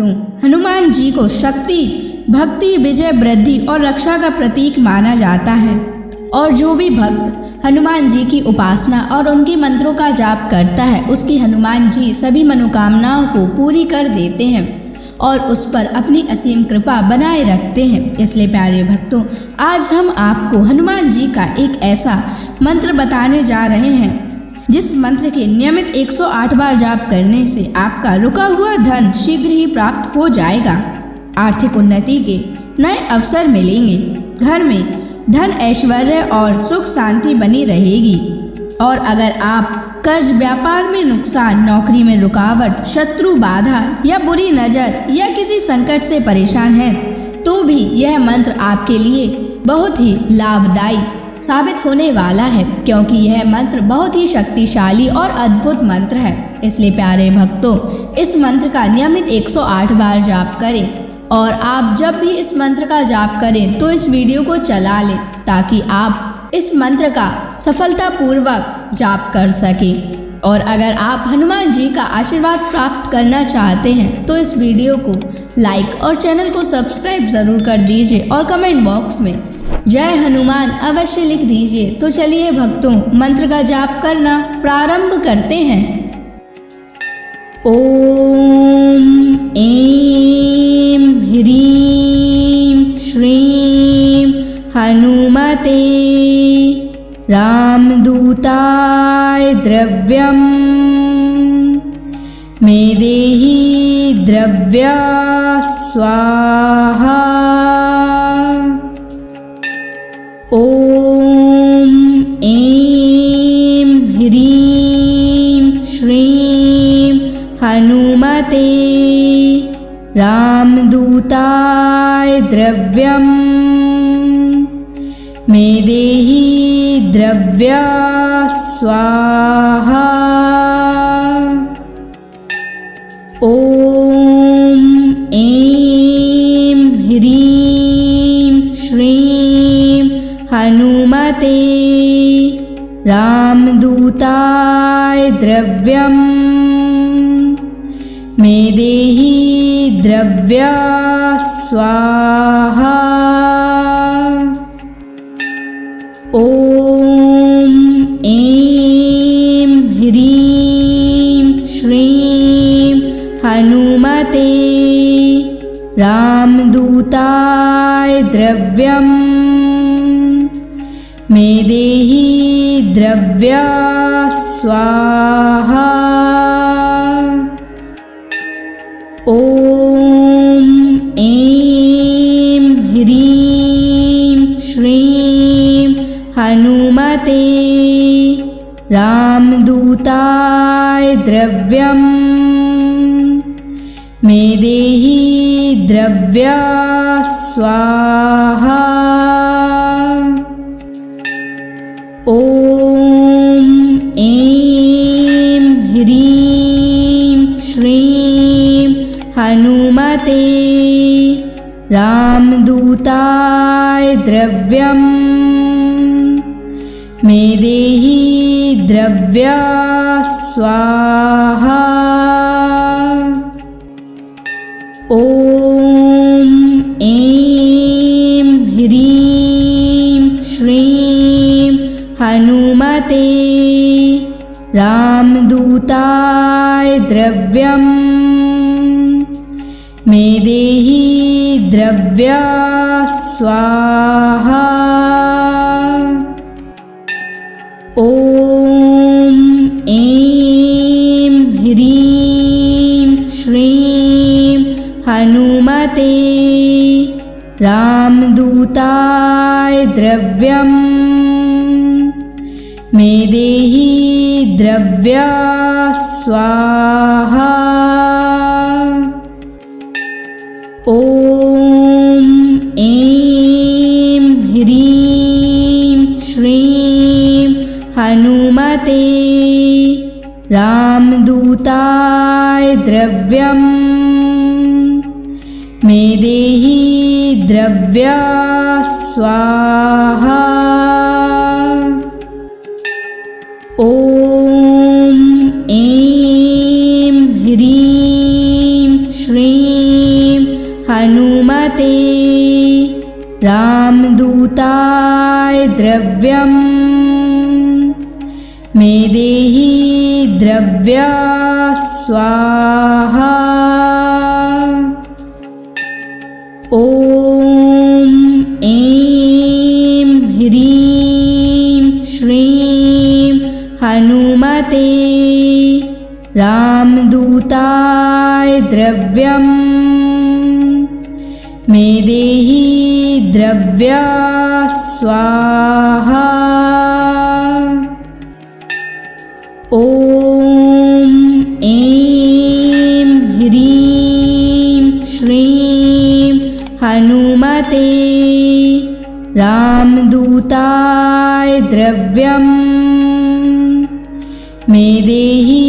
भक्तों, हनुमान जी को शक्ति, भक्ति, विजय, वृद्धि और रक्षा का प्रतीक माना जाता है और जो भी भक्त हनुमान जी की उपासना और उनके मंत्रों का जाप करता है उसकी हनुमान जी सभी मनोकामनाओं को पूरी कर देते हैं और उस पर अपनी असीम कृपा बनाए रखते हैं। इसलिए प्यारे भक्तों, आज हम आपको हनुमान जी का एक ऐसा मंत्र बताने जा रहे हैं जिस मंत्र के नियमित 108 बार जाप करने से आपका रुका हुआ धन शीघ्र ही प्राप्त हो जाएगा। आर्थिक उन्नति के नए अवसर मिलेंगे, घर में धन, ऐश्वर्य और सुख शांति बनी रहेगी। और अगर आप कर्ज, व्यापार में नुकसान, नौकरी में रुकावट, शत्रु बाधा या बुरी नज़र या किसी संकट से परेशान हैं तो भी यह मंत्र आपके लिए बहुत ही लाभदायी साबित होने वाला है, क्योंकि यह मंत्र बहुत ही शक्तिशाली और अद्भुत मंत्र है। इसलिए प्यारे भक्तों, इस मंत्र का नियमित 108 बार जाप करें और आप जब भी इस मंत्र का जाप करें तो इस वीडियो को चला लें ताकि आप इस मंत्र का सफलतापूर्वक जाप कर सकें। और अगर आप हनुमान जी का आशीर्वाद प्राप्त करना चाहते हैं तो इस वीडियो को लाइक और चैनल को सब्सक्राइब ज़रूर कर दीजिए और कमेंट बॉक्स में जय हनुमान अवश्य लिख दीजिए। तो चलिए भक्तों, मंत्र का जाप करना प्रारंभ करते हैं। ओम ऐं ह्रीं श्रीं हनुमते रामदूताय द्रव्यं मे देहि द्रव्या स्वाहा। ओम ऐं ह्रीं श्रीं हनुमते रामदूताय द्रव्यं मे देहि द्रव्या स्वाहा। ओम ऐं ह्रीं श्रीं हनुमते रामदूताय द्रव्यं मे देहि द्रव्या स्वाहा। ओम ऐं ह्रीं श्रीं हनुमते रामदूताय द्रव्यं मे देहि द्रव्या स्वाहा। ओम ऐं ह्रीं श्रीं हनुमते रामदूताय द्रव्यं मे देहि द्रव्या स्वाहा। ओम ऐं ह्रीं श्रीं हनुमते रामदूताय द्रव्यं मे देहि द्रव्या स्वाहा। ओम ऐं ह्रीं श्रीं हनुमते रामदूताय द्रव्यं मे देहि द्रव्या स्वाहा। ओम ऐं ह्रीं श्रीं हनुमते रामदूताय द्रव्यं मे देहि द्रव्या स्वाहा। ओम ऐं ह्रीं श्रीं हनुमते रामदूताय द्रव्यं मे देहि द्रव्या स्वाहा। ओम ऐं ह्रीं श्रीं द्रव्यम् मे देहि द्रव्या स्वाहा। ॐ ऐं ह्रीं श्रीं हनुमते रामदूताय द्रव्यम् मे देहि द्रव्या स्वाहा। ॐ ऐं ह्रीं श्रीं हनुमते रामदूताय द्रव्यम् मे देहि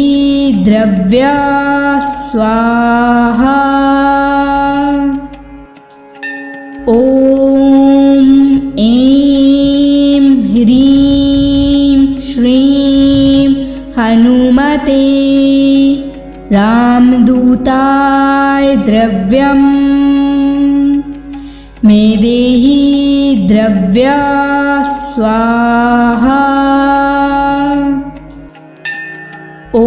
द्रव्या स्वाहा। ॐ ऐं ह्रीं श्रीं हनुमते रामदूताय द्रव्यम् मे देहि द्रव्या स्वाहा। ॐ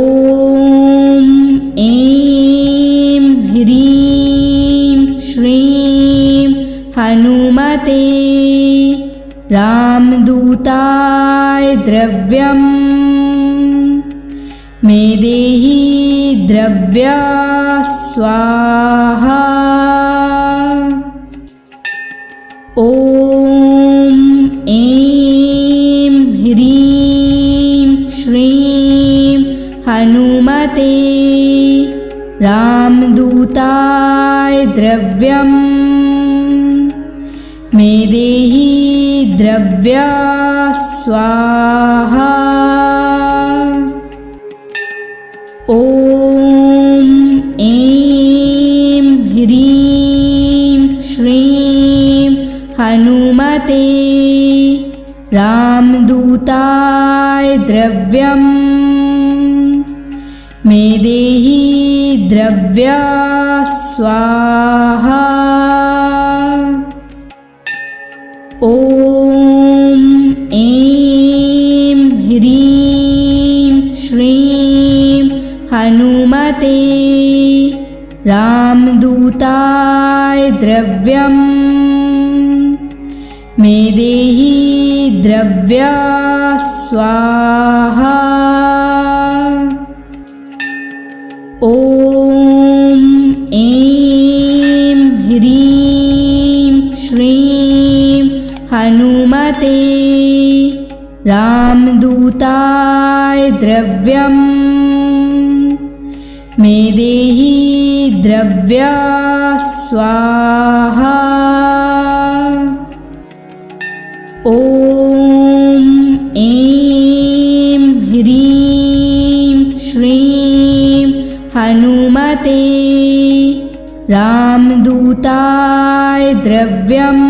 ऐं ह्रीं श्रीं हनुमते रामदूताय द्रव्यम् मे देहि द्रव्या स्वाहा। ॐ ऐं ह्रीं श्रीं हनुमते रामदूताय द्रव्यम् मे देहि द्रव्या स्वाहा। ॐ ऐं ह्रीं श्रीं हनुमते रामदूताय द्रव्यम् मे देहि द्रव्या स्वाहा। ॐ ऐं ह्रीं श्रीं हनुमते रामदूताय द्रव्यम् मे देहि द्रव्या स्वाहा। ॐ ऐं ह्रीं श्रीं हनुमते रामदूताय द्रव्यम् मे देहि द्रव्या स्वाहा। ॐ ऐं ह्रीं श्रीं हनुमते रामदूताय द्रव्यम्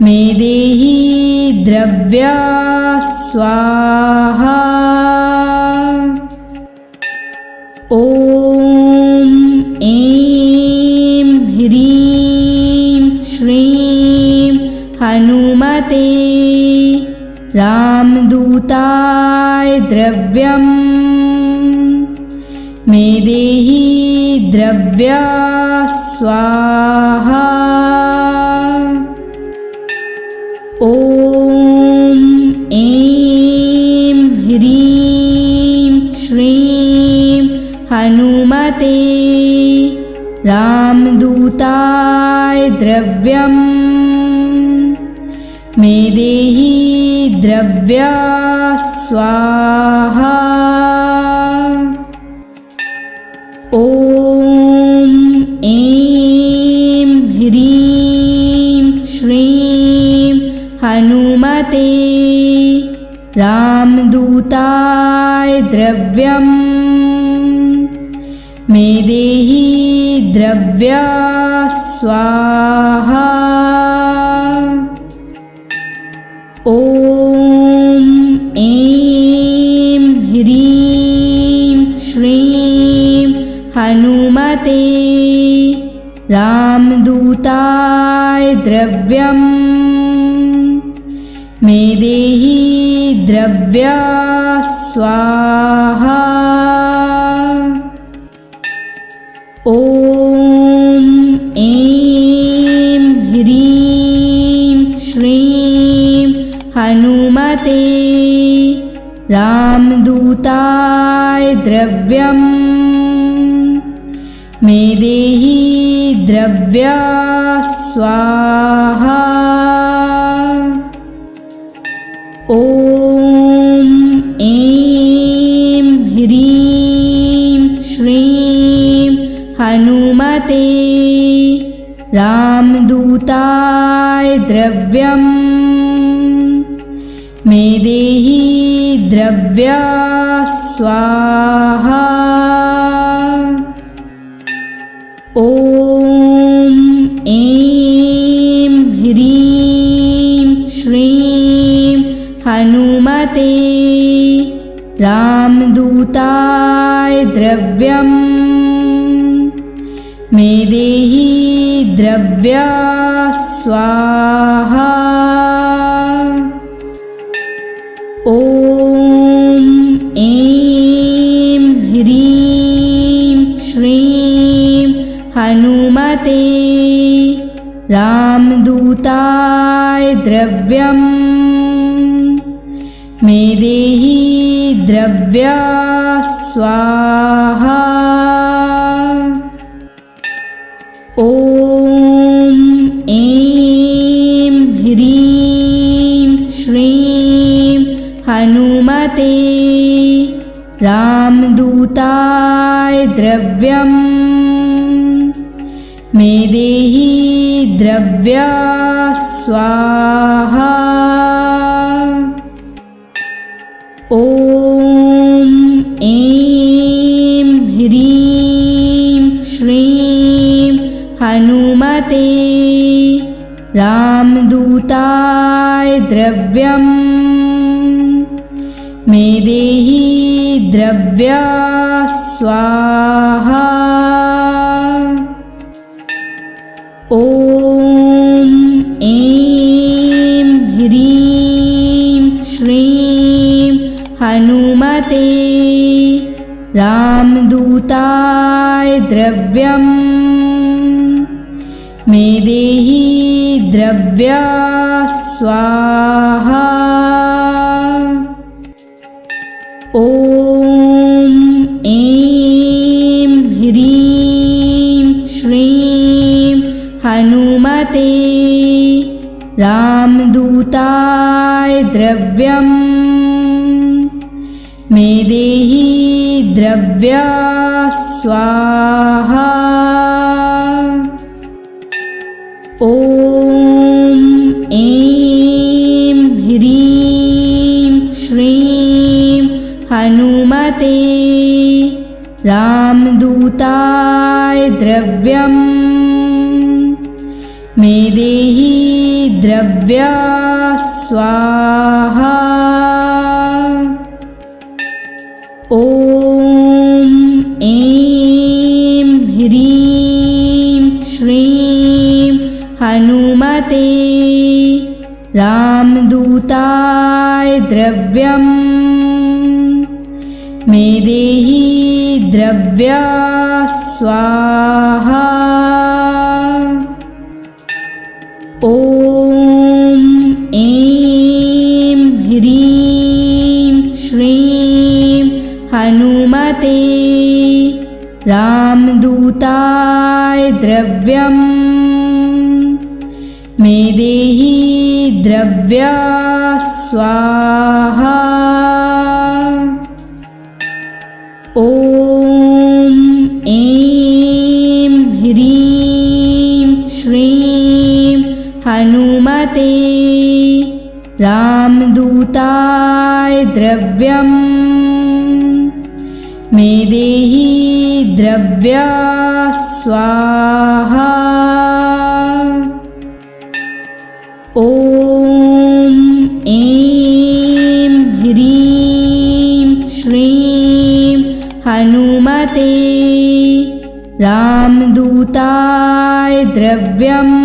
मे देहि द्रव्या स्वाहा। ॐ ऐं ह्रीं श्रीं हनुमते रामदूताय द्रव्यम् मे देहि द्रव्या स्वाहा। ॐ ऐं ह्रीं श्रीं हनुमते रामदूताय द्रव्यम् मे देहि द्रव्या स्वाहा। ॐ ऐं ह्रीं श्रीं हनुमते रामदूताय द्रव्यम् मे देहि द्रव्या स्वाहा। ॐ ऐं ह्रीं श्रीं हनुमते रामदूताय द्रव्यम् मे देहि द्रव्या स्वाहा। ॐ ऐं ह्रीं श्रीं हनुमते रामदूताय द्रव्यम्। मे देहि द्रव्या स्वाहा। ॐ ऐं ह्रीं श्रीं हनुमते रामदूताय द्रव्यम्। मे देहि द्रव्या स्वाहा। ॐ ऐं ह्रीं श्रीं हनुमते रामदूताय द्रव्यम्। मे देहि द्रव्या स्वाहा। ॐ ऐं ह्रीं श्रीं हनुमते रामदूताय द्रव्यम्। मे देहि द्रव्या स्वाहा। ॐ ऐं ह्रीं श्रीं हनुमते रामदूताय द्रव्यम्। मे देहि द्रव्या स्वाहा। ॐ ऐं ह्रीं श्रीं हनुमते रामदूताय द्रव्यम्। मे देहि द्रव्या स्वाहा। ॐ ऐं ह्रीं श्रीं हनुमते रामदूताय द्रव्यम्। मे देहि द्रव्या स्वाहा। ॐ ऐं ह्रीं श्रीं हनुमते रामदूताय द्रव्यम्। मे देहि द्रव्या स्वाहा। ॐ ऐं ह्रीं श्रीं हनुमते रामदूताय द्रव्यम्। मे देहि द्रव्या स्वाहा। ॐ ऐं ह्रीं श्रीं हनुमते रामदूताय द्रव्यम्। मे देहि द्रव्या स्वाहा। ॐ ऐं ह्रीं श्रीं हनुमते रामदूताय द्रव्यम्। मे देहि द्रव्या स्वाहा। ॐ ऐं ह्रीं श्रीं हनुमते रामदूताय द्रव्यम्। मे देहि द्रव्या स्वाहा। ॐ ऐं ह्रीं श्रीं हनुमते रामदूताय द्रव्यम्।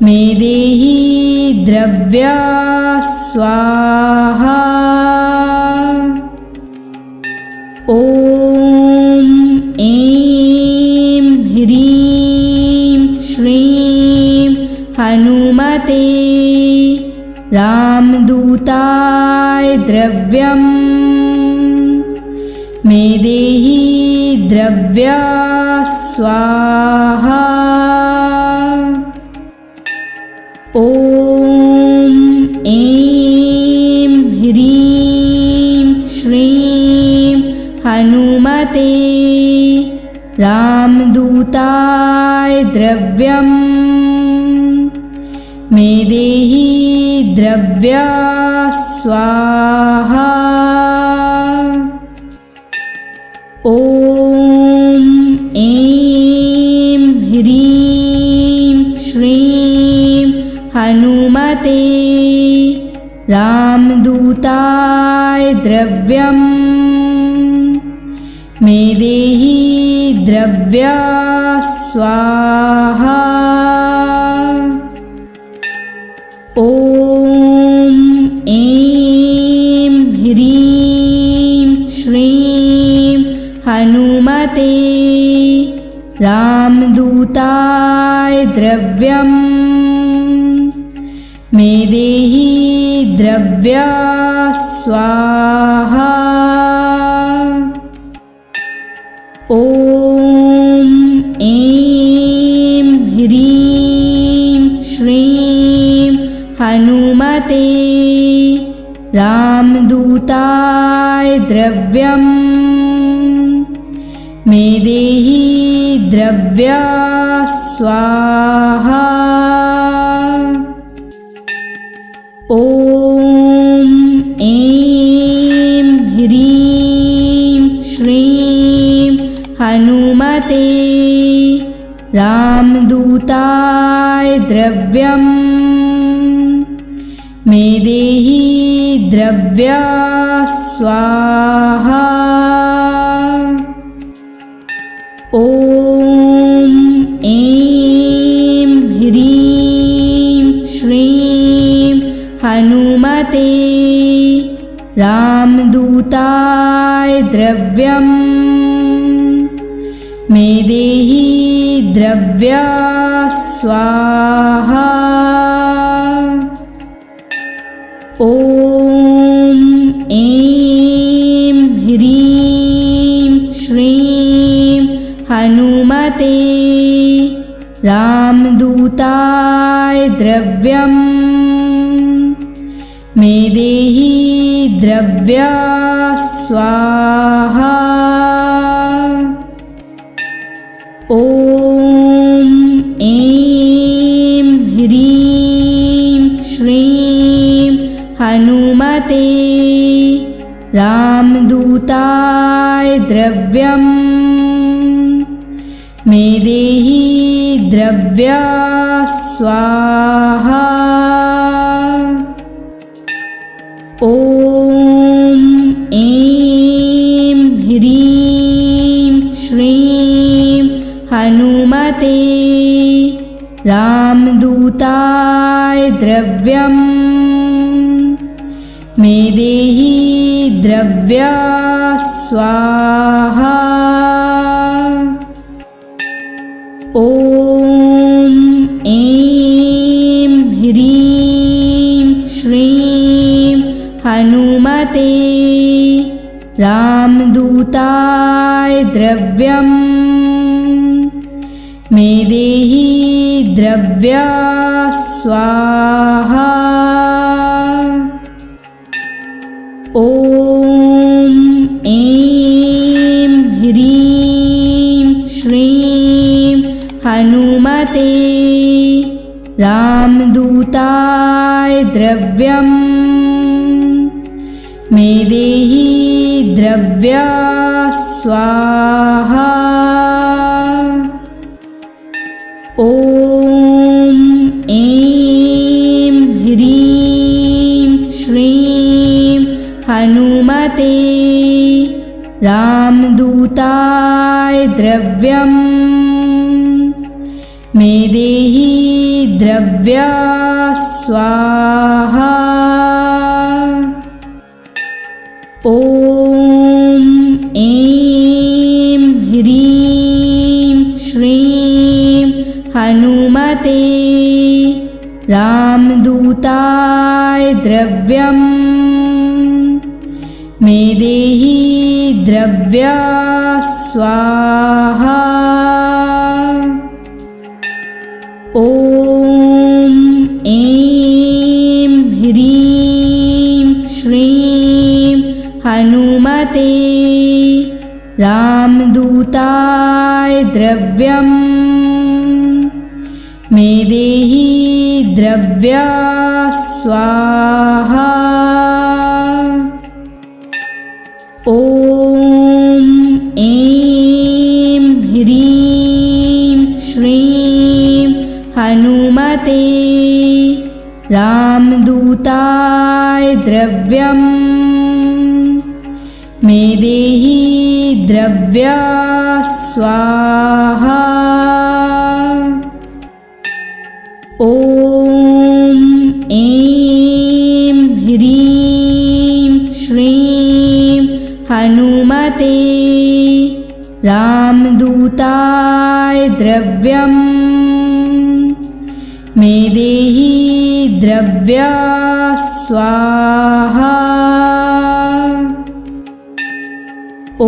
मे देहि द्रव्या स्वाहा। ॐ ऐं ह्रीं श्रीं हनुमते रामदूताय द्रव्यम् मे देहि द्रव्या स्वाहा। ॐ ऐं ह्रीं श्रीं हनुमते रामदूताय द्रव्यम् मे देहि द्रव्या स्वाहा। ॐ ऐं ह्रीं श्रीं हनुमते रामदूताय द्रव्यम् मे देहि द्रव्या स्वाहा। ॐ ऐं ह्रीं श्रीं हनुमते रामदूताय द्रव्यम् मे देहि द्रव्या स्वाहा। ॐ ऐं ह्रीं श्रीं हनुमते रामदूताय द्रव्यम् मे देहि द्रव्या स्वाहा। ॐ ऐं ह्रीं श्रीं हनुमते रामदूताय द्रव्यम् मे देहि द्रव्या स्वाहा। ॐ ऐं ह्रीं श्रीं हनुमते रामदूताय द्रव्यम् मे देहि द्रव्या स्वाहा। ॐ ऐं ह्रीं श्रीं हनुमते रामदूताय द्रव्यम् मे देहि द्रव्या स्वाहा। ॐ ऐं ह्रीं श्रीं हनुमते रामदूताय द्रव्यम् मे देहि द्रव्या स्वाहा। ॐ ऐं ह्रीं श्रीं हनुमते रामदूताय द्रव्यम् मे देहि द्रव्या स्वाहा। ॐ ऐं ह्रीं श्रीं हनुमते रामदूताय द्रव्यम् मे देहि द्रव्या स्वाहा। ॐ ऐं ह्रीं श्रीं हनुमते रामदूताय द्रव्यम् मे देहि द्रव्या स्वाहा। ॐ ऐं ह्रीं श्रीं हनुमते रामदूताय द्रव्यम् मेदेहि द्रव्या स्वाहा। ॐ ऐं ह्रीं श्रीं हनुमते रामदूताय द्रव्यम् मेदेहि द्रव्या स्वाहा। ॐ ऐं ह्रीं श्रीं हनुमते रामदूताय द्रव्यम् मेदेहि द्रव्या स्वाहा। ॐ ऐं ह्रीं श्रीं हनुमते रामदूताय द्रव्यम् मेदेहि द्रव्या स्वाहा। ॐ ऐं ह्रीं श्रीं हनुमते रामदूताय द्रव्यम् मेदेहि द्रव्या स्वाहा। ॐ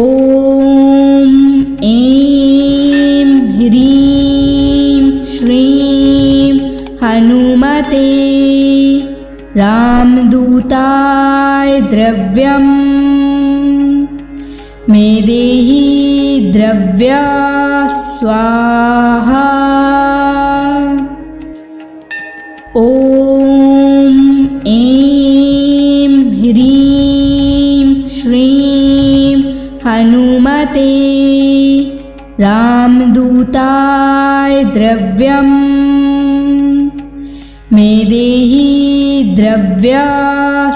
ऐं ह्रीं श्रीं हनुमते रामदूताय द्रव्यम् मेदेहि द्रव्या स्वाहा। ॐ ऐं ह्रीं श्रीं हनुमते रामदूताय द्रव्यम् मेदेहि द्रव्या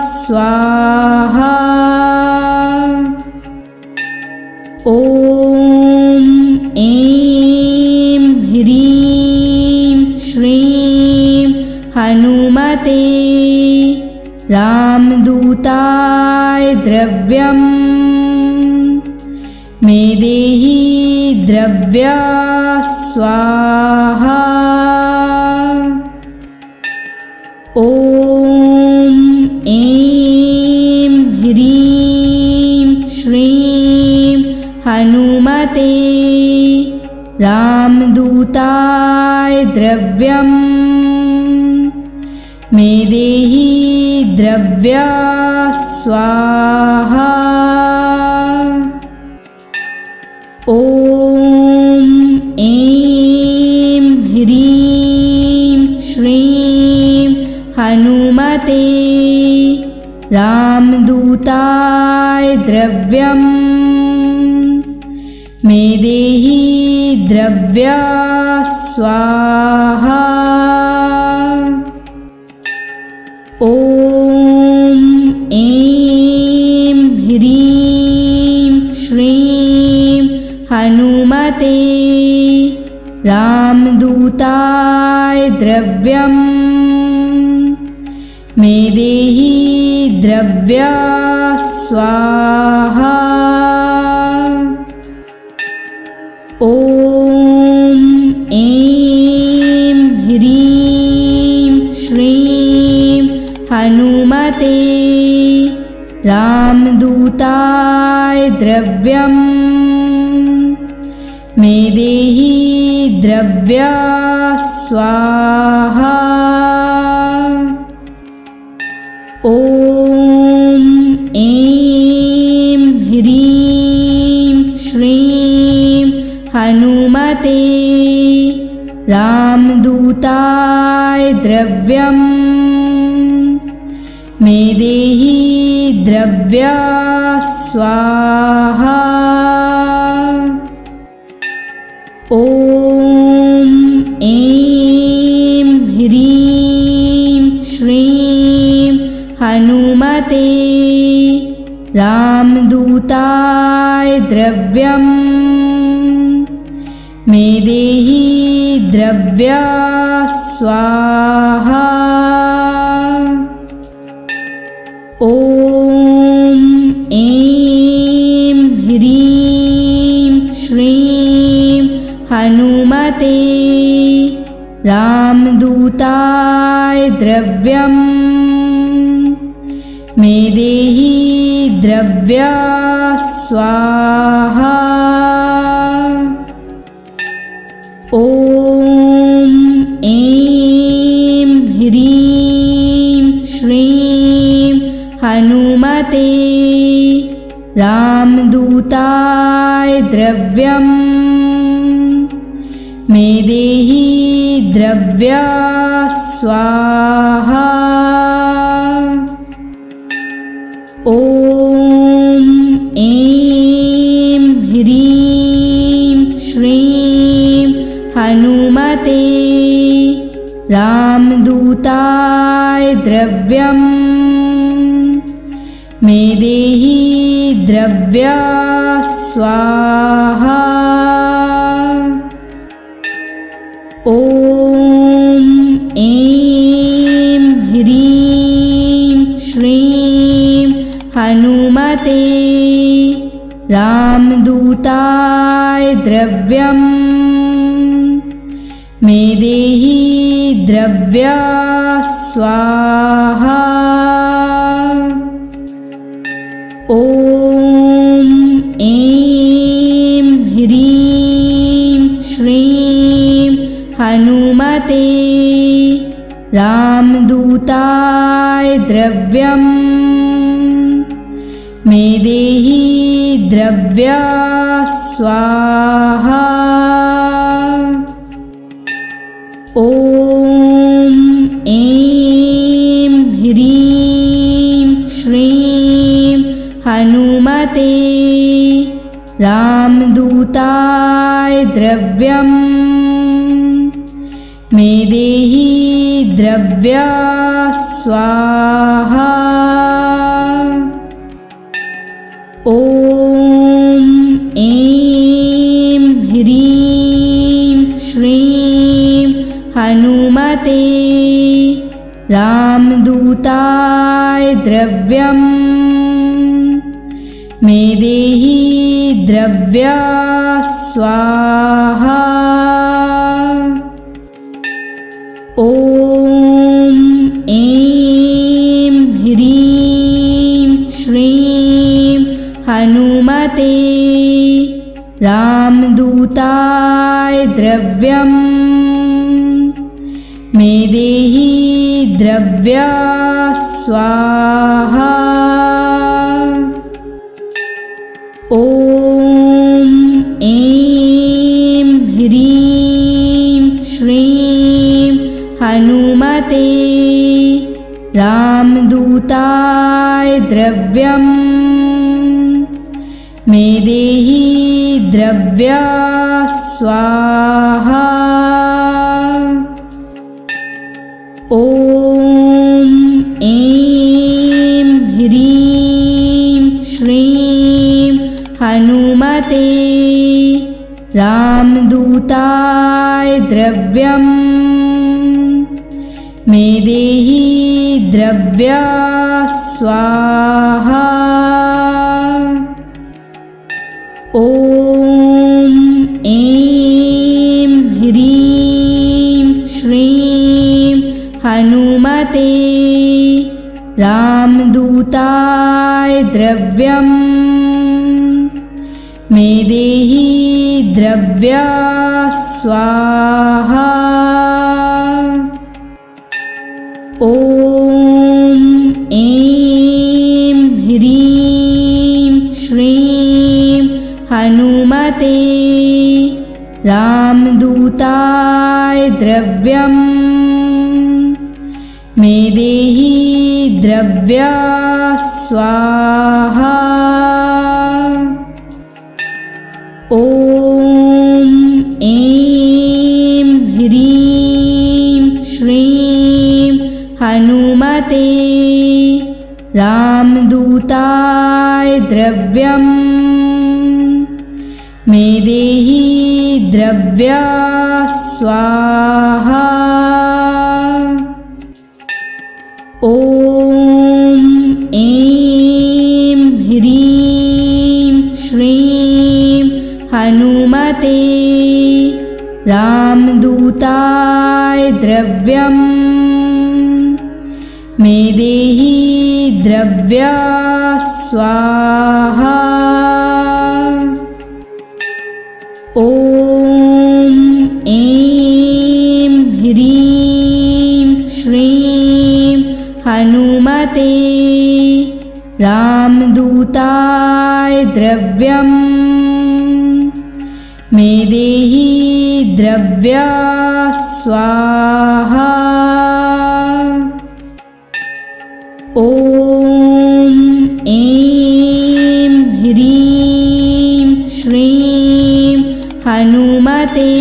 स्वाहा। ॐ ऐं ह्रीं श्रीं हनुमते रामदूताय द्रव्यम् मेदेहि द्रव्या स्वाहा। ॐ ऐं ह्रीं श्रीं हनुमते रामदूताय द्रव्यम् मेदेहि द्रव्या स्वाहा। ॐ ऐं ह्रीं श्रीं हनुमते रामदूताय द्रव्यम् मेदेहि द्रव्या स्वाहा। ॐ ऐं ह्रीं श्रीं हनुमते रामदूताय द्रव्यम् मेदेहि द्रव्या स्वाहा। ॐ ऐं ह्रीं श्रीं हनुमते रामदूताय द्रव्यम् मेदेहि द्रव्या स्वाहा। ॐ ऐं ह्रीं श्रीं हनुमते रामदूताय द्रव्यम् मेदेहि द्रव्या स्वाहा। ॐ ऐं ह्रीं श्रीं हनुमते रामदूताय द्रव्यम् मे देहि द्रव्या स्वाहा। ॐ ऐं ह्रीं श्रीं हनुमते रामदूताय द्रव्यम् मे देहि द्रव्या स्वाहा। ॐ ऐं ह्रीं श्रीं हनुमते रामदूताय द्रव्यम् मे देहि द्रव्या स्वाहा। ॐ ऐं ह्रीं श्रीं हनुमते रामदूताय द्रव्यम् मे देहि द्रव्या स्वाहा। ॐ ऐं ह्रीं श्रीं हनुमते रामदूताय द्रव्यम् मे देहि द्रव्या स्वाहा। ॐ ऐं ह्रीं श्रीं हनुमते रामदूताय द्रव्यम् मे देहि द्रव्या स्वाहा। ॐ ऐं ह्रीं श्रीं हनुमते रामदूताय द्रव्यम् मे देहि द्रव्या स्वाहा। ॐ ऐं ह्रीं श्रीं हनुमते रामदूताय द्रव्यम् मे देहि द्रव्या स्वाहा। ॐ ऐं ह्रीं श्रीं हनुमते रामदूताय द्रव्यम् मे देहि द्रव्या स्वाहा। ॐ ऐं ह्रीं श्रीं हनुमते रामदूताय द्रव्यम् मे देहि द्रव्या स्वाहा। ॐ ऐं ह्रीं श्रीं हनुमते रामदूताय द्रव्यम् मे देहि द्रव्या स्वाहा। ॐ ऐं ह्रीं श्रीं हनुमते रामदूताय द्रव्यम् मे देहि द्रव्या स्वाहा। ॐ ऐं ह्रीं श्रीं हनुमते रामदूताय द्रव्यम् मे देहि द्रव्या स्वाहा। ॐ ऐं ह्रीं श्रीं हनुमते रामदूताय द्रव्यम् मे देहि द्रव्या स्वाहा। ॐ ऐं ह्रीं श्रीं हनुमते रामदूताय द्रव्यम्। मे देहि द्रव्या स्वाहा। ॐ ऐं ह्रीं श्रीं हनुमते रामदूताय द्रव्यम्। मे देहि द्रव्या स्वाहा। ॐ ऐं ह्रीं श्रीं हनुमते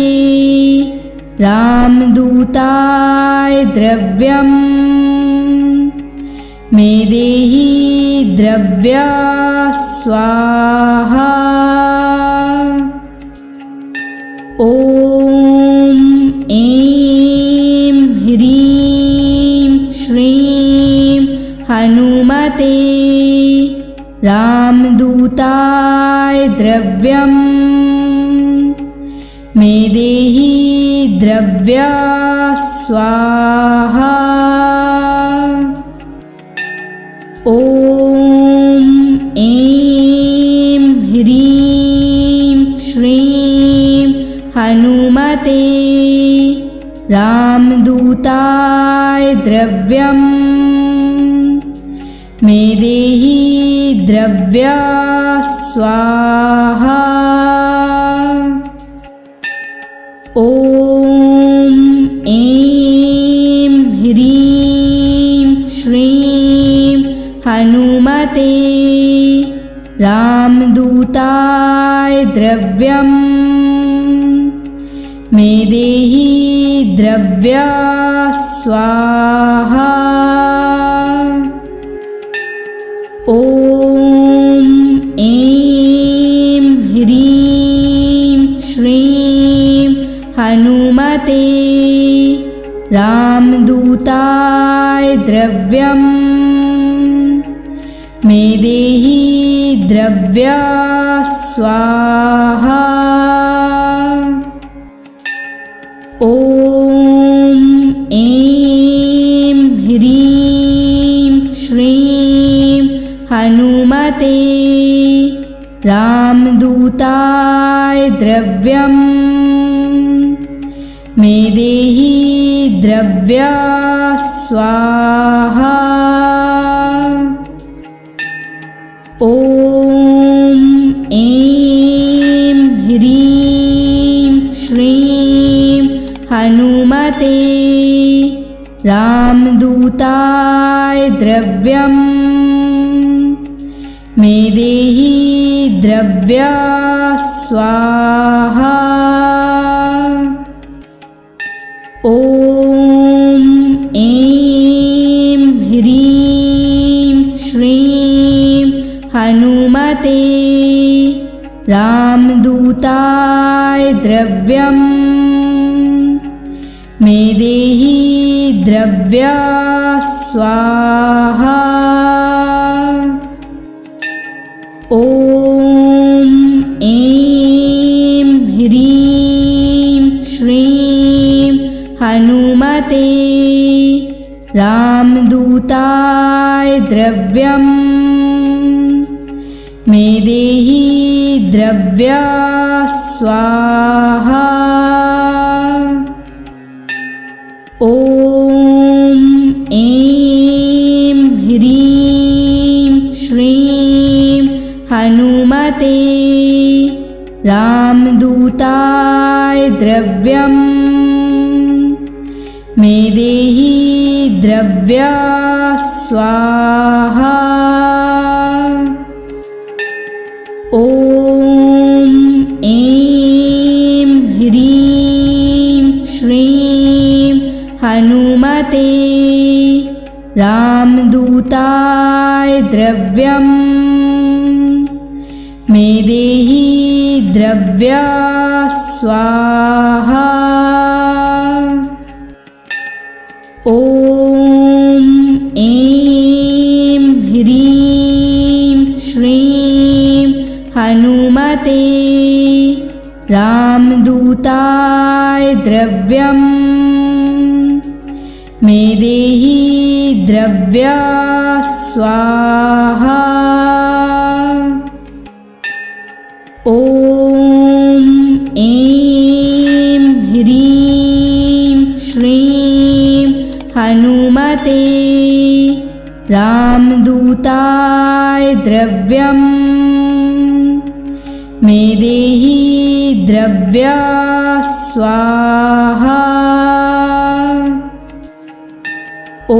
रामदूताय द्रव्यम्। मे देहि द्रव्या स्वाहा। ॐ ऐं ह्रीं श्रीं हनुमते रामदूताय द्रव्यम्। मे देहि द्रव्या स्वाहा। ॐ ऐं ह्रीं श्रीं हनुमते रामदूताय द्रव्यम्। मे देहि द्रव्या स्वाहा। ॐ ऐं ह्रीं श्रीं हनुमते रामदूताय द्रव्यम्। मे देहि द्रव्या स्वाहा। ॐ ऐं ह्रीं श्रीं हनुमते रामदूताय द्रव्यम्। मे देहि द्रव्या स्वाहा। ॐ ऐं ह्रीं श्रीं हनुमते रामदूताय द्रव्यम्। मे देहि द्रव्या स्वाहा। ॐ ऐं ह्रीं श्रीं हनुमते रामदूताय द्रव्यम्। मे देहि द्रव्या स्वाहा। ॐ ऐं ह्रीं श्रीं हनुमते रामदूताय द्रव्यम्। मे देहि द्रव्या स्वाहा। ॐ ऐं ह्रीं श्रीं हनुमते रामदूताय द्रव्यम्। मे देहि द्रव्या स्वाहा। ॐ ऐं ह्रीं श्रीं हनुमते रामदूताय द्रव्यम्। मे देहि द्रव्या स्वाहा। ॐ ऐं ह्रीं श्रीं हनुमते रामदूताय द्रव्यम्। मेदेहि द्रव्या स्वाहा। ॐ ऐं ह्रीं श्रीं हनुमते रामदूताय द्रव्यम्। मेदेहि द्रव्या स्वाहा। ॐ ऐं ह्रीं श्रीं हनुमते रामदूताय द्रव्यम्। मेदेहि द्रव्या स्वाहा। ॐ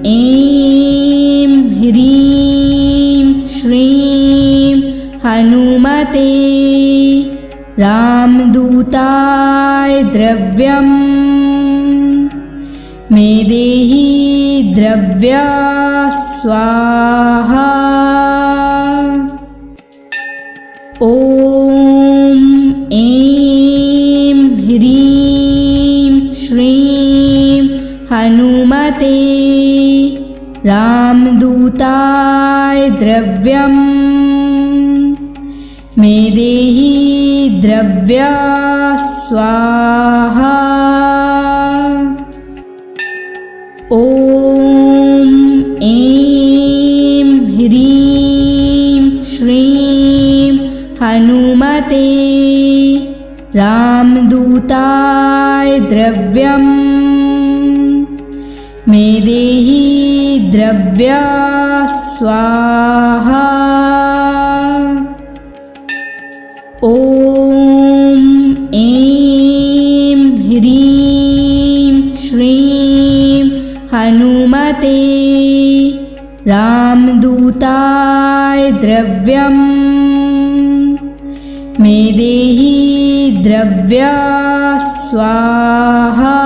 ऐं ह्रीं श्रीं हनुमते रामदूताय द्रव्यम्। मेदेहि द्रव्या स्वाहा। ॐ ऐं ह्रीं श्रीं हनुमते रामदूताय द्रव्यम्। मेदेहि द्रव्या स्वाहा। ॐ ऐं ह्रीं श्रीं हनुमते रामदूताय द्रव्यम्। मेदेहि द्रव्या स्वाहा। ॐ ऐं ह्रीं श्रीं हनुमते रामदूताय द्रव्यम्। मेदेहि द्रव्या स्वाहा।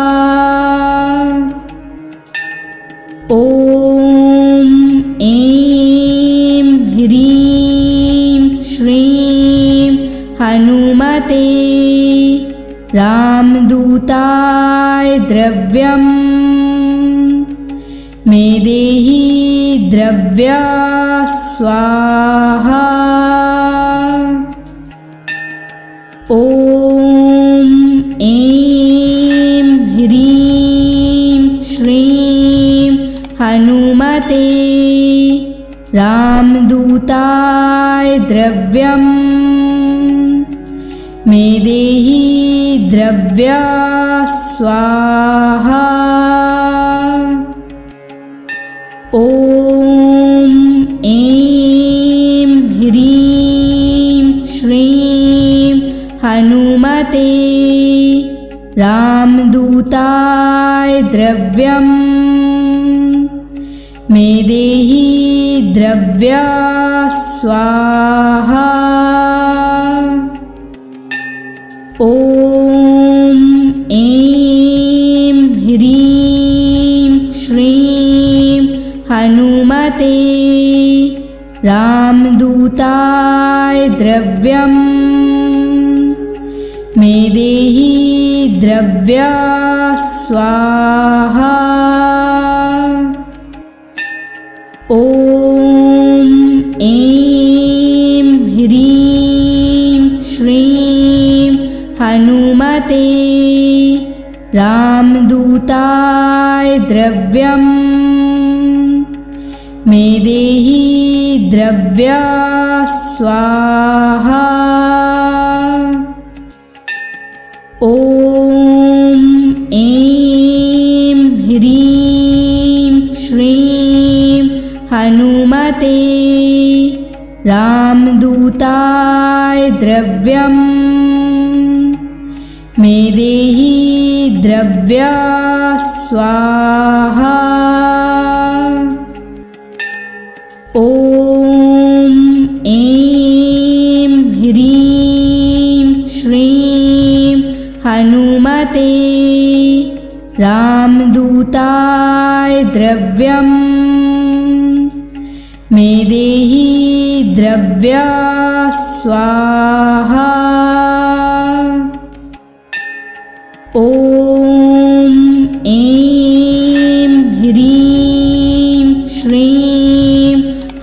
ॐ ऐं ह्रीं श्रीं हनुमते रामदूताय द्रव्यम्। मेदेहि द्रव्या स्वाहा। ॐ ऐं ह्रीं श्रीं हनुमते रामदूताय द्रव्यम्। मेदेहि द्रव्या स्वाहा। ॐ ऐं ह्रीं श्रीं हनुमते रामदूताय द्रव्यम्। मेदेहि द्रव्या स्वाहा। ॐ ऐं ह्रीं श्रीं हनुमते रामदूताय द्रव्यम्। मेदेहि द्रव्या स्वाहा। ॐ ऐं ह्रीं श्रीं हनुमते रामदूताय द्रव्यम्। मेदेहि द्रव्या स्वाहा। ॐ ऐं ह्रीं श्रीं हनुमते रामदूताय द्रव्यम्। मेदेहि द्रव्या स्वाहा। ॐ ऐं ह्रीं श्रीं हनुमते रामदूताय द्रव्यम्। मेदेहि द्रव्या स्वाहा। ॐ ऐं ह्रीं श्रीं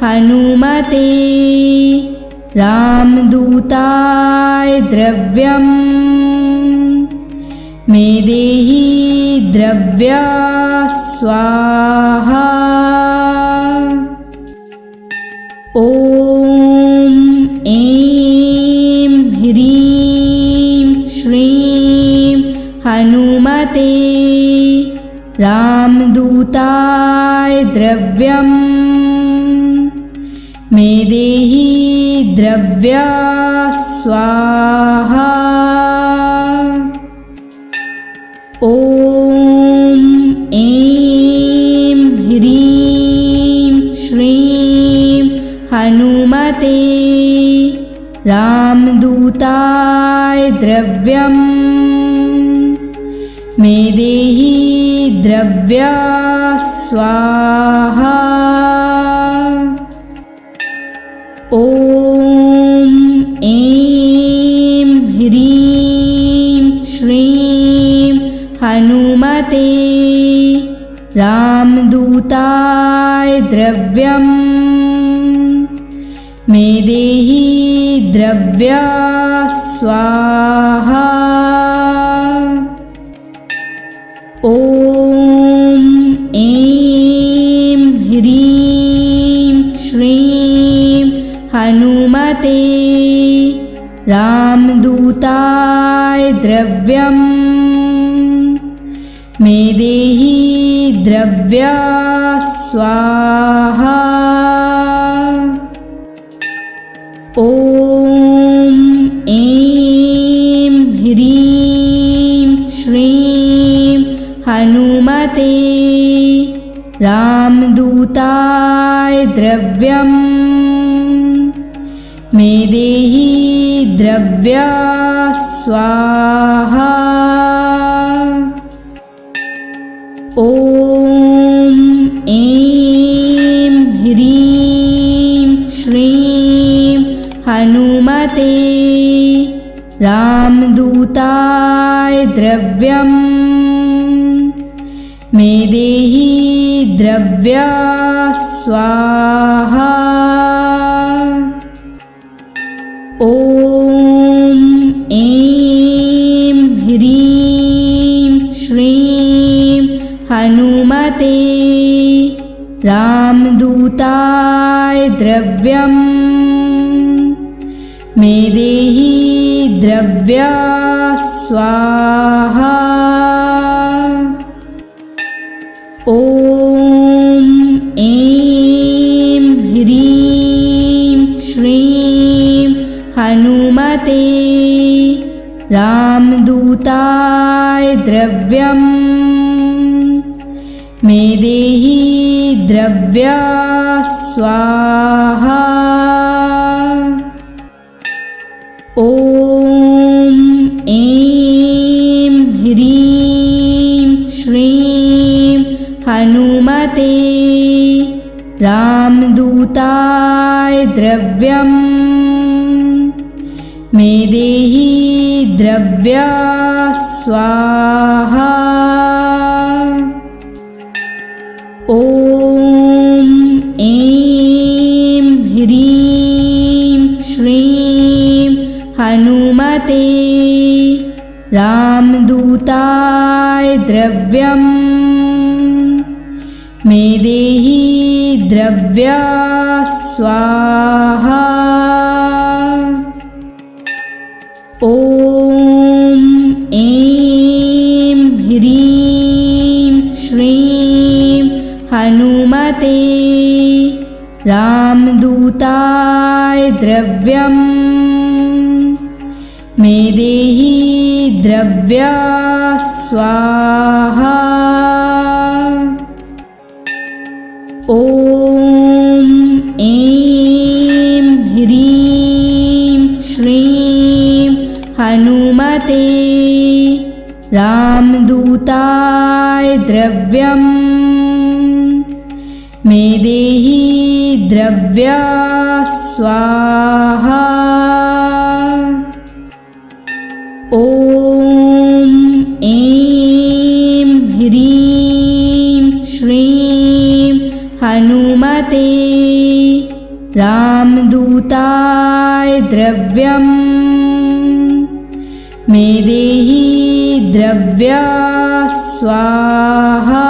हनुमते रामदूताय द्रव्यम् मेदेहि द्रव्या स्वाहा। ॐ ऐं ह्रीं श्रीं हनुमते रामदूताय द्रव्यम् मेदेहि द्रव्या स्वाहा। ॐ ऐं ह्रीं श्रीं हनुमते रामदूताय द्रव्यम् मेदेहि द्रव्या स्वाहा। ॐ ऐं ह्रीं श्रीं हनुमते रामदूताय द्रव्यम् मेदेहि द्रव्या स्वाहा। ॐ ऐं ह्रीं श्रीं हनुमते रामदूताय द्रव्यम् मेदेहि द्रव्या स्वाहा। ॐ ऐं ह्रीं श्रीं हनुमते रामदूताय द्रव्यम् मेदेहि द्रव्या स्वाहा। ॐ ऐं ह्रीं श्रीं हनुमते रामदूताय द्रव्यम् मेदेहि द्रव्या स्वाहा। ॐ ऐं ह्रीं श्रीं हनुमते रामदूताय द्रव्यम् मेदेहि द्रव्या स्वाहा। ॐ ऐं ह्रीं श्रीं हनुमते रामदूताय द्रव्यम् मेदेहि द्रव्या स्वाहा। ॐ ऐं ह्रीं श्रीं हनुमते रामदूताय द्रव्यम् मेदेहि द्रव्या स्वाहा। ॐ ऐं ह्रीं श्रीं हनुमते रामदूताय द्रव्यम् मेदेहि द्रव्या स्वाहा। ॐ ऐं ह्रीं श्रीं हनुमते रामदूताय द्रव्यम् मेदेहि द्रव्या स्वाहा। ॐ ऐं ह्रीं श्रीं हनुमते रामदूताय द्रव्यम् देहि द्रव्या स्वाहा। ॐ ऐं ह्रीं श्रीं हनुमते रामदूताय द्रव्यम् मे देहि द्रव्या स्वाहा।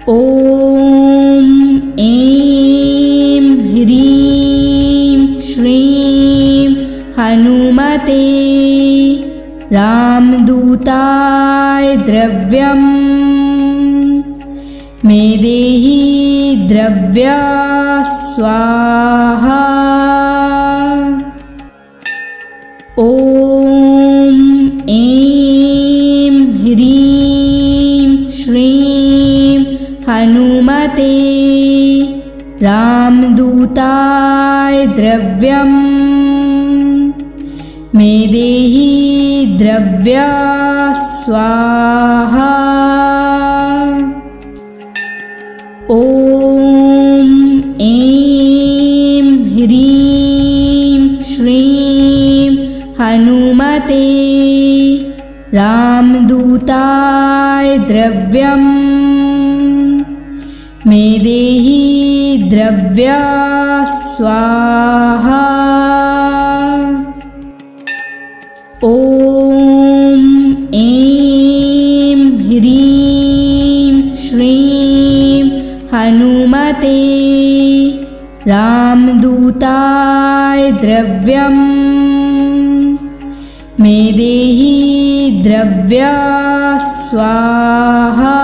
ॐ ऐं ह्रीं श्रीं हनुमते रामदूताय द्रव्यम् मे देहि द्रव्या स्वाहा। ॐ ऐं ह्रीं श्रीं हनुमते रामदूताय द्रव्यम् मे देहि द्रव्या स्वाहा। ॐ ऐं ह्रीं श्रीं हनुमते रामदूताय द्रव्यम् मे देहि द्रव्या स्वाहा। ॐ ऐं ह्रीं श्रीं हनुमते रामदूताय द्रव्यम् मे देहि द्रव्या स्वाहा।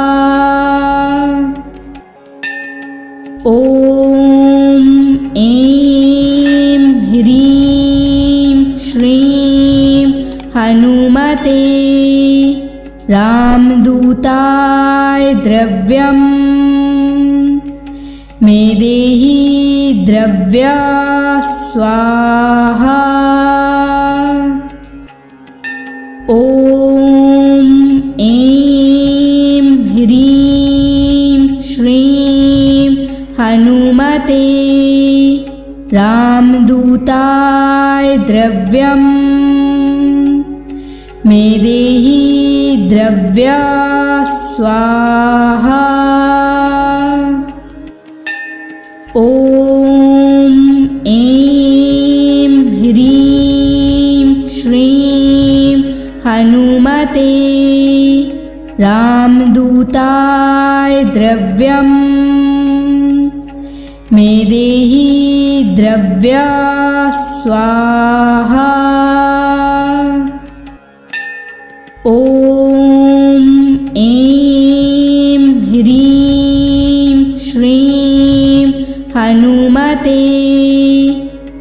ॐ ऐं ह्रीं श्रीं हनुमते रामदूताय द्रव्यम् मे देहि द्रव्या स्वाहा। ॐ ऐं ह्रीं श्रीं हनुमते रामदूताय द्रव्यम् मे देहि द्रव्या स्वाहा। ॐ ऐं ह्रीं श्रीं हनुमते रामदूताय द्रव्यम् मे देहि द्रव्या स्वाहा। ॐ ऐं ह्रीं श्रीं हनुमते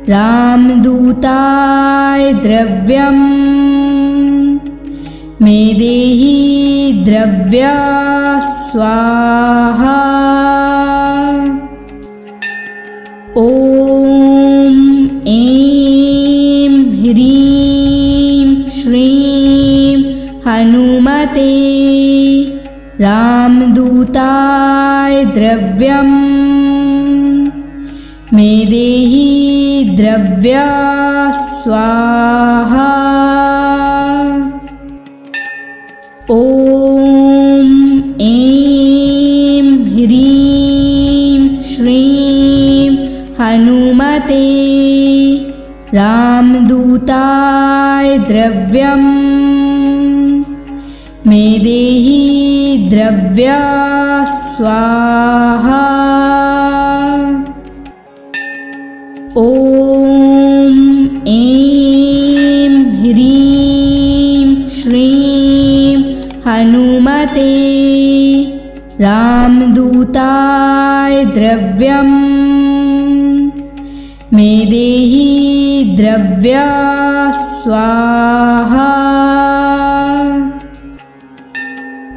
रामदूताय द्रव्यम् मे देहि द्रव्या स्वाहा। ॐ ऐं ह्रीं श्रीं हनुमते रामदूताय द्रव्यम् मे देहि द्रव्या स्वाहा। ॐ ऐं ह्रीं श्रीं हनुमते रामदूताय द्रव्यम् मे देहि द्रव्या स्वाहा। ॐ ऐं ह्रीं श्रीं हनुमते रामदूताय द्रव्यम् मे देहि द्रव्या स्वाहा।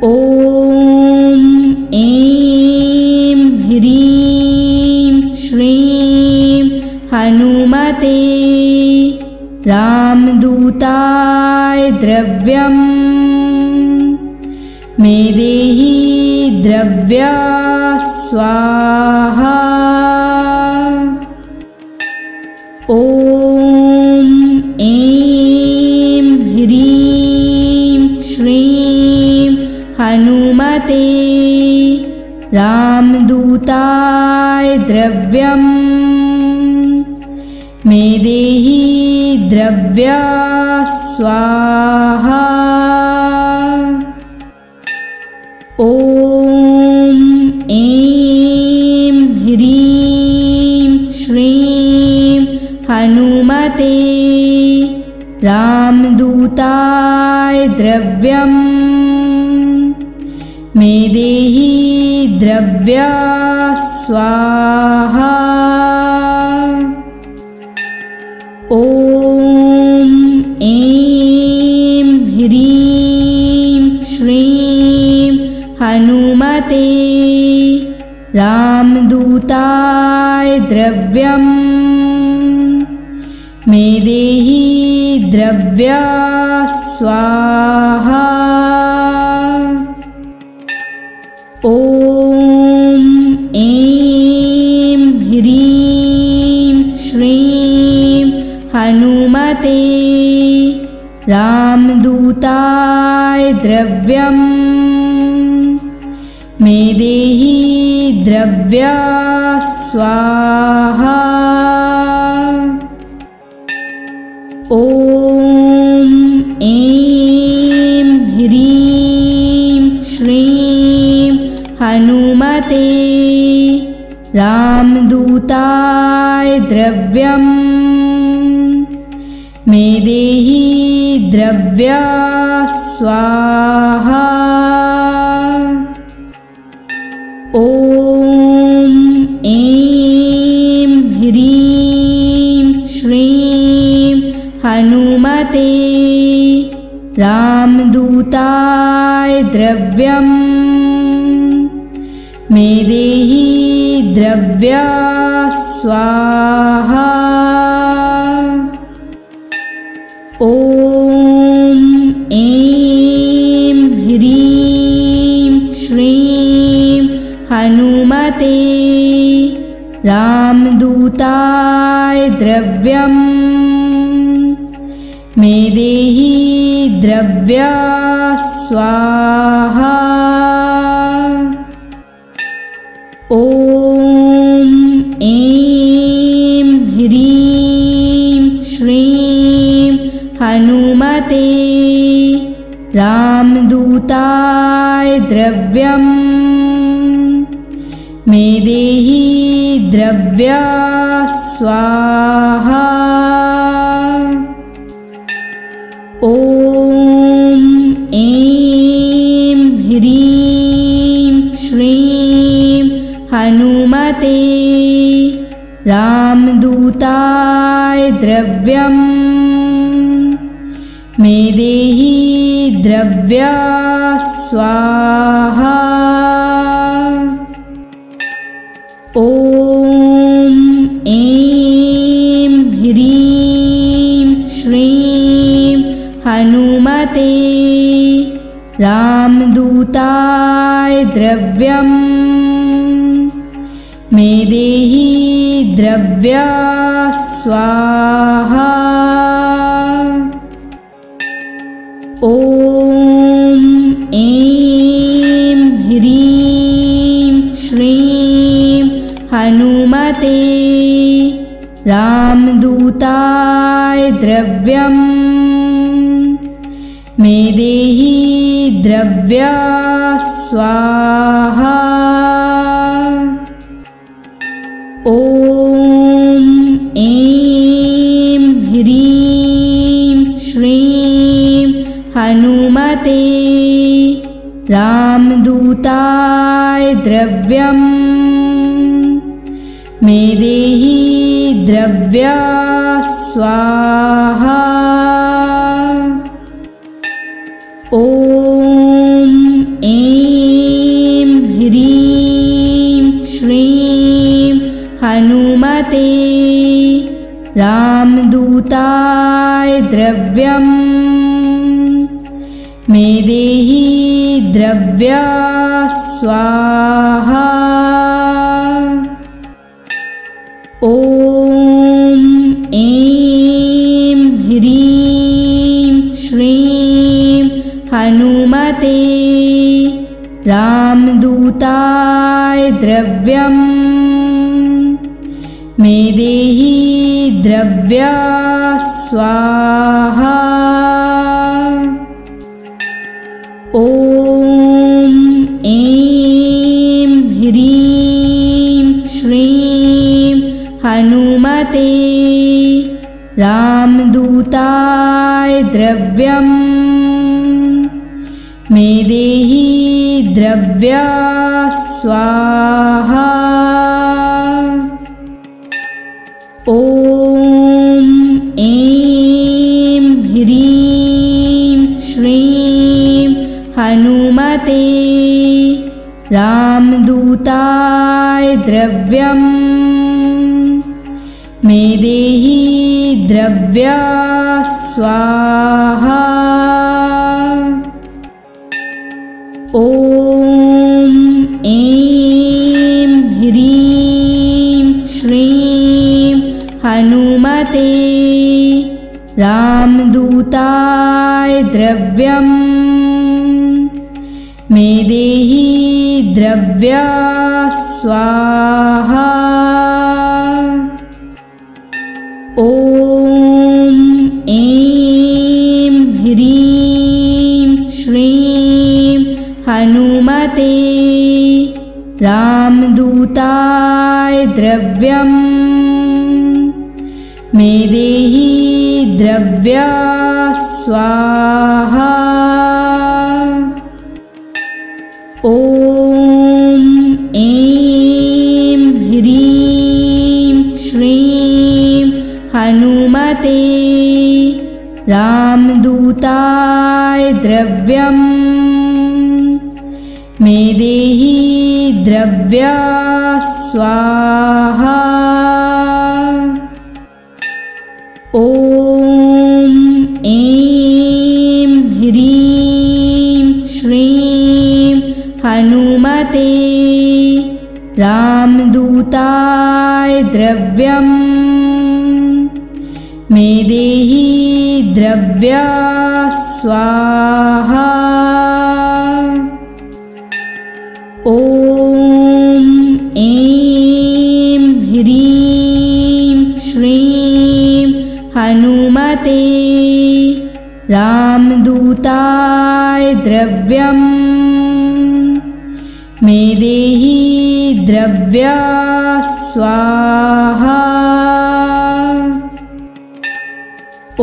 ॐ ऐं ह्रीं श्रीं हनुमते रामदूताय द्रव्यम् मे देहि द्रव्या द्रव्या स्वाहा। ॐ ऐं ह्रीं श्रीं हनुमते रामदूताय द्रव्यं मे देहि द्रव्या स्वाहा। ॐ ऐं ह्रीं श्रीं हनुमते रामदूताय द्रव्यं मे देहि द्रव्या स्वाहा। ॐ ऐं ह्रीं श्रीं हनुमते रामदूताय द्रव्यं मे देहि द्रव्या स्वाहा। ॐ ऐं ह्रीं श्रीं हनुमते रामदूताय द्रव्यं मे देहि द्रव्या स्वाहा। ॐ ऐं ह्रीं श्रीं हनुमते रामदूताय द्रव्यं मे देहि द्रव्या स्वाहा। ॐ ऐं ह्रीं श्रीं हनुमते रामदूताय द्रव्यं मे देहि द्रव्या स्वाहा। ॐ ऐं ह्रीं श्रीं हनुमते रामदूताय द्रव्यं मे देहि द्रव्या स्वाहा। ॐ ऐं ह्रीं श्रीं हनुमते रामदूताय द्रव्यं मे देहि द्रव्या स्वाहा। ॐ ऐं ह्रीं श्रीं हनुमते रामदूताय द्रव्यं मे देहि द्रव्या स्वाहा। ॐ ऐं ह्रीं श्रीं हनुमते रामदूताय द्रव्यं मे देहि द्रव्या स्वाहा। ॐ ऐं ह्रीं श्रीं हनुमते रामदूताय द्रव्यं मे देहि द्रव्या स्वाहा। ॐ ऐं ह्रीं श्रीं हनुमते रामदूताय द्रव्यं मे देहि द्रव्या स्वाहा। ॐ ऐं ह्रीं श्रीं हनुमते रामदूताय द्रव्यं मेदेहि द्रव्या स्वाहा। ॐ ऐं ह्रीं श्रीं हनुमते रामदूताय द्रव्यम् मेदेहि द्रव्या स्वाहा। ॐ ऐं ह्रीं श्रीं हनुमते रामदूताय द्रव्यम् मेदेहि द्रव्या स्वाहा। ॐ ऐं ह्रीं श्रीं हनुमते रामदूताय द्रव्यम् मेदेहि द्रव्या स्वाहा। ॐ ऐं ह्रीं श्रीं हनुमते रामदूताय द्रव्यम् मेदेहि द्रव्या स्वाहा। ॐ ऐं ह्रीं श्रीं हनुमते रामदूताय द्रव्यम् मेदेहि द्रव्या स्वाहा। ॐ ऐं ह्रीं श्रीं हनुमते रामदूताय द्रव्यम् मेदेहि द्रव्या स्वाहा। ॐ ऐं ह्रीं श्रीं हनुमते रामदूताय द्रव्यम् मेदेहि द्रव्या स्वाहा। ॐ ऐं ह्रीं श्रीं हनुमते रामदूताय द्रव्यम् मेदेहि द्रव्या स्वाहा। ॐ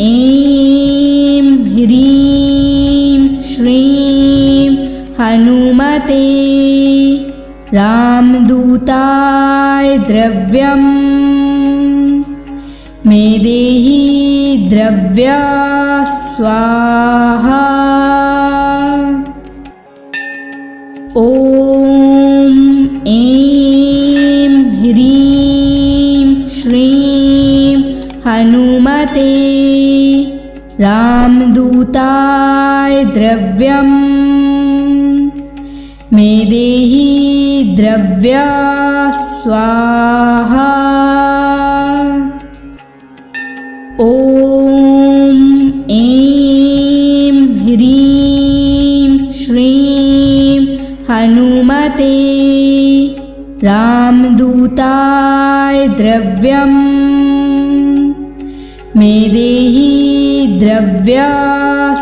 ऐं ह्रीं श्रीं हनुमते रामदूताय द्रव्यम् मेदेहि द्रव्या स्वाहा। ॐ ऐं ह्रीं श्रीं हनुमते रामदूताय द्रव्यम् मेदेहि द्रव्या स्वाहा। ॐ ऐं ह्रीं श्रीं हनुमते रामदूताय द्रव्यम् मेदेहि द्रव्या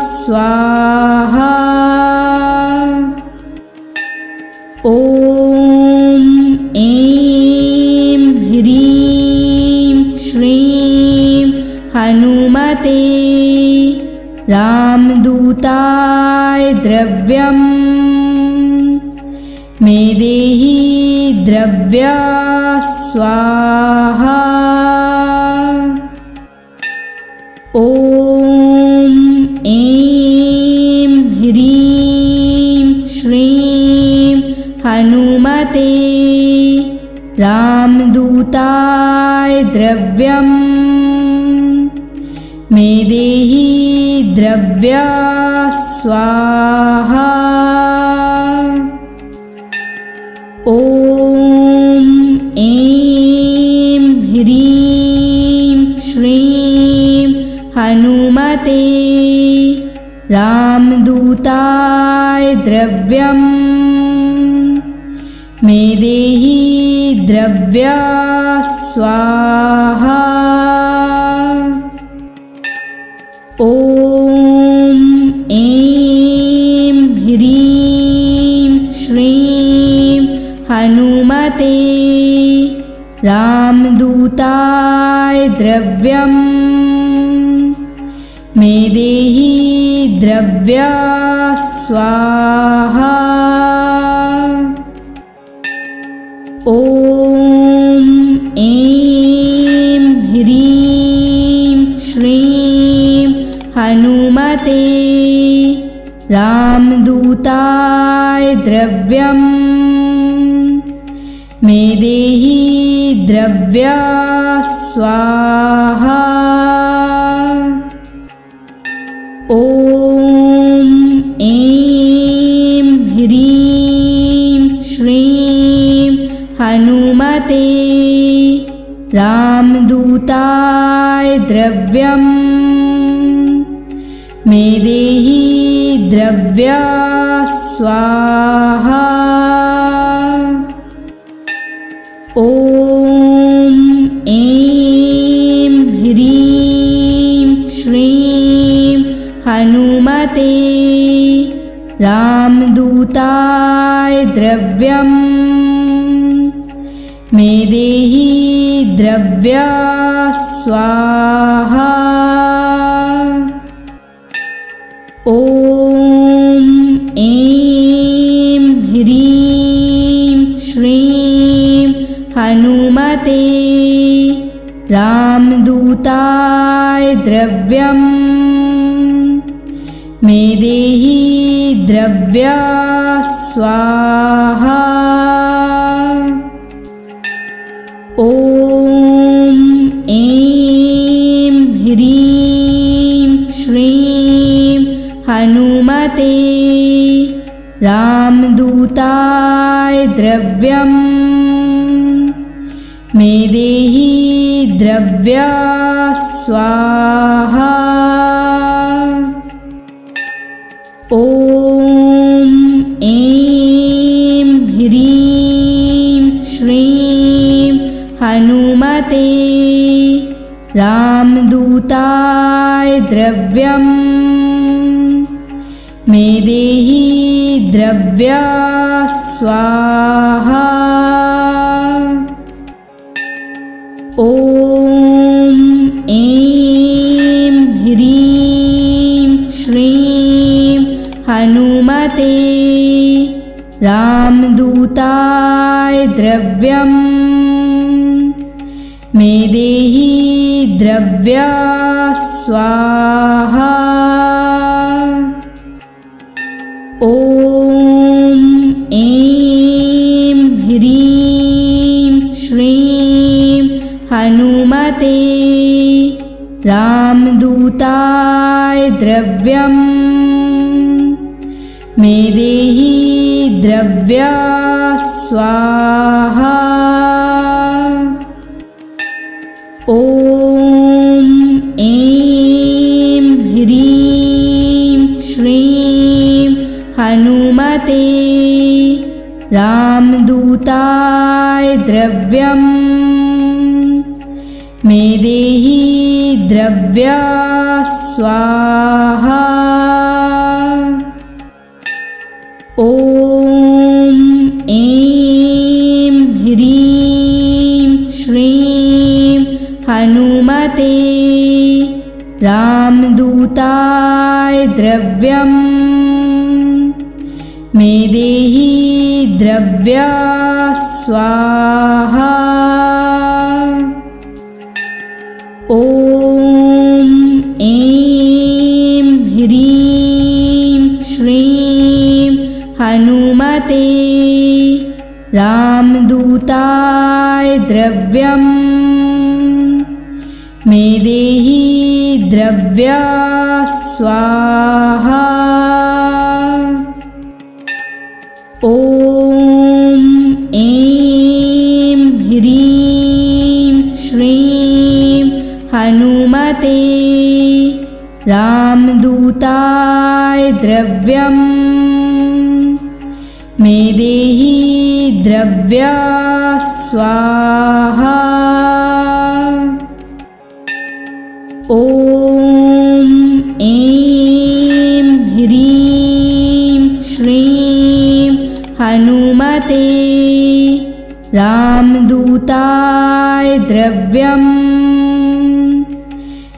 स्वाहा। ॐ ऐं ह्रीं श्रीं हनुमते रामदूताय द्रव्यम् मेदेहि द्रव्या स्वाहा। ॐ ऐं ह्रीं श्रीं हनुमते रामदूताय द्रव्यम् मेदेहि द्रव्या स्वाहा। ॐ ऐं ह्रीं श्रीं हनुमते रामदूताय द्रव्यम् मेदेहि द्रव्या स्वाहा। ॐ ऐं ह्रीं श्रीं हनुमते रामदूताय द्रव्यम् मेदेहि द्रव्या स्वाहा। ॐ ऐं ह्रीं श्रीं हनुमते रामदूताय द्रव्यम् मेदेहि द्रव्या स्वाहा। ॐ ऐं ह्रीं श्रीं हनुमते रामदूताय द्रव्यम् मेदेहि द्रव्या स्वाहा। ॐ ऐं ह्रीं श्रीं हनुमते रामदूताय द्रव्यम् मेदेहि द्रव्या स्वाहा। ॐ ऐं ह्रीं श्रीं हनुमते रामदूताय द्रव्यम् मेदेहि द्रव्या स्वाहा। ॐ ऐं ह्रीं श्रीं हनुमते रामदूताय द्रव्यम् मेदेहि द्रव्या स्वाहा। ॐ ऐं ह्रीं श्रीं हनुमते रामदूताय द्रव्यम् मेदेहि द्रव्या स्वाहा। ॐ ऐं ह्रीं श्रीं हनुमते रामदूताय द्रव्यम् मेदेहि द्रव्या स्वाहा। ॐ ऐं ह्रीं श्रीं हनुमते रामदूताय द्रव्यम् मेदेहि द्रव्या स्वाहा। ॐ ऐं ह्रीं श्रीं हनुमते रामदूताय द्रव्यम् मेदेहि द्रव्या स्वाहा। ॐ ऐं ह्रीं श्रीं हनुमते रामदूताय द्रव्यम् मेदेहि द्रव्या स्वाहा। ॐ ऐं ह्रीं श्रीं हनुमते रामदूताय द्रव्यम् मे देहि द्रव्या स्वाहा। ॐ ऐं ह्रीं श्रीं हनुमते रामदूताय द्रव्यम्। मे देहि द्रव्या स्वाहा। ॐ ऐं ह्रीं श्रीं हनुमते रामदूताय द्रव्यम्।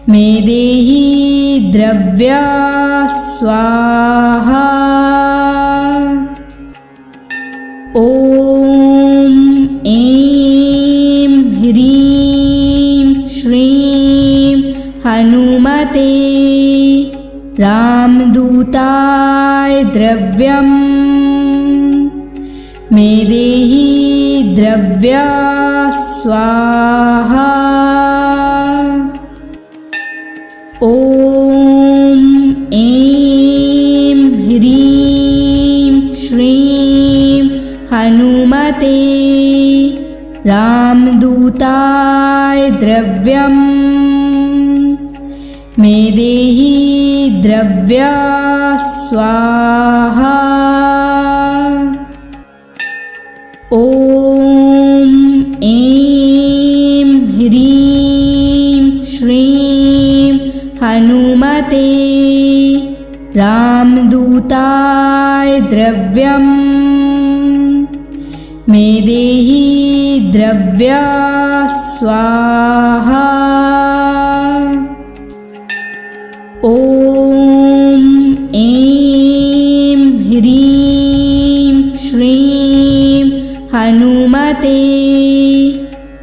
मे देहि द्रव्या स्वाहा। ॐ ऐं ह्रीं श्रीं हनुमते रामदूताय द्रव्यम्। मे देहि द्रव्या स्वाहा। ॐ ऐं ह्रीं श्रीं हनुमते रामदूताय द्रव्यम्। मे देहि द्रव्या स्वाहा। ॐ ऐं ह्रीं श्रीं हनुमते रामदूताय द्रव्यम्। मे देहि द्रव्या स्वाहा। ॐ ऐं ह्रीं श्रीं हनुमते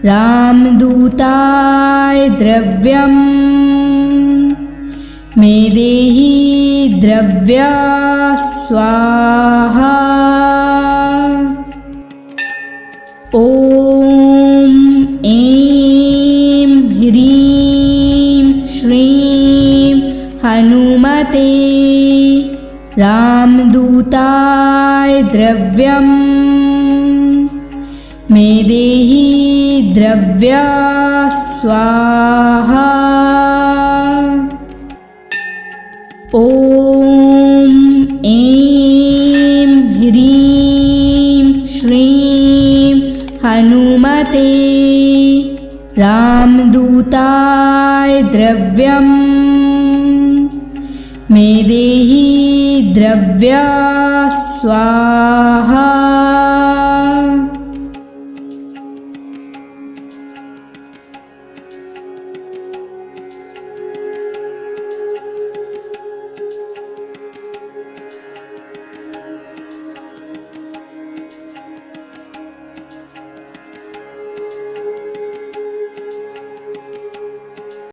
रामदूताय द्रव्यम्। मे देहि द्रव्या स्वाहा। ॐ ऐं ह्रीं श्रीं हनुमते रामदूताय द्रव्यम्। मे देहि द्रव्या स्वाहा। ॐ ऐं ह्रीं श्रीं हनुमते रामदूताय द्रव्यम्। मे देहि द्रव्या स्वाहा।